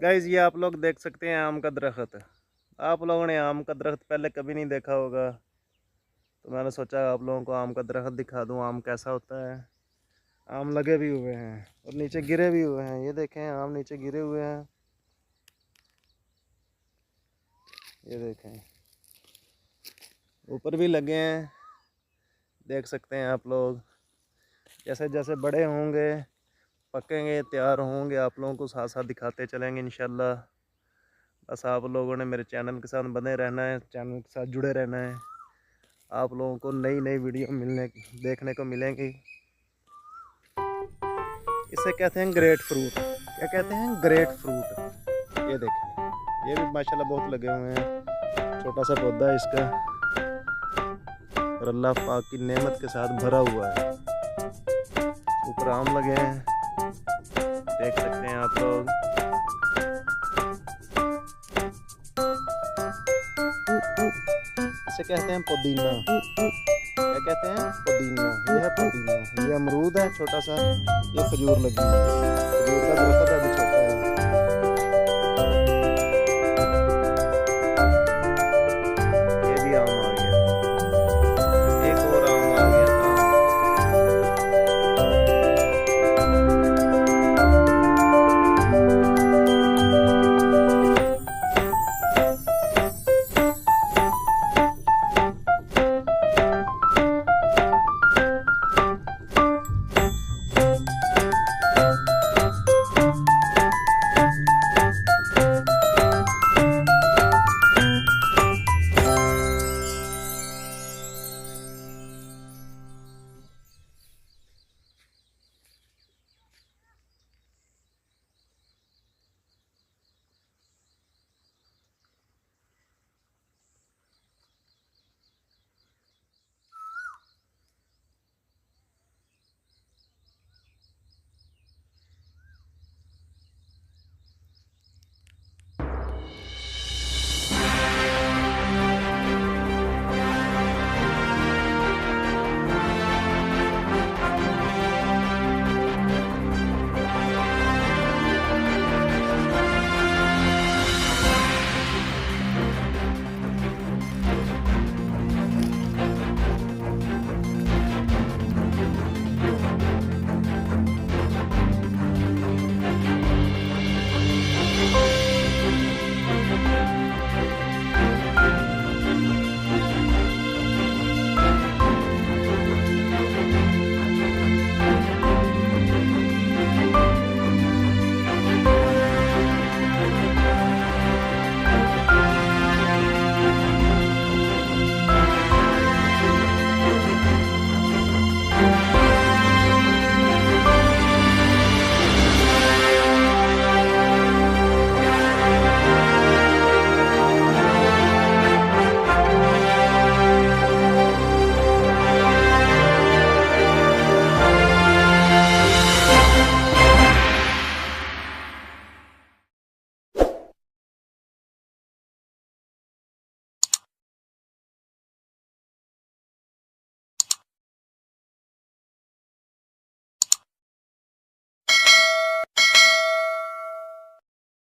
Guys ये आप लोग देख सकते हैं आम का दरख्त। आप लोगों ने आम का दरख्त पहले कभी नहीं देखा होगा, तो मैंने सोचा आप लोगों को आम का दरख्त दिखा दूं, आम कैसा होता है। आम लगे भी हुए हैं और नीचे गिरे भी हुए हैं, ये देखें आम नीचे गिरे हुए हैं, ये देखें ऊपर भी लगे हैं, देख सकते हैं आप लोग। जैसे जैसे बड़े होंगे, पकेंगे, तैयार होंगे, आप लोगों को साथ साथ दिखाते चलेंगे इंशाल्लाह। बस आप लोगों ने मेरे चैनल के साथ बने रहना है, चैनल के साथ जुड़े रहना है। आप लोगों को नई नई वीडियो देखने को मिलेंगी। इसे कहते हैं ग्रेट फ्रूट। क्या कहते हैं? Great fruit. ये देखें, ये भी माशाल्लाह बहुत लगे हुए हैं। छोटा सा पौधा है इसका और अल्लाह पाक की नेमत के साथ भरा हुआ है। ऊपर आम लगे हैं, देख सकते हैं आप लोग। इसे कहते हैं पुदीना। क्या कहते हैं? पुदीना। ये है पुदीना। ये अमरूद है छोटा सा, ये खजूर लगी है। खजूर का दरख्त अभी छोटा है।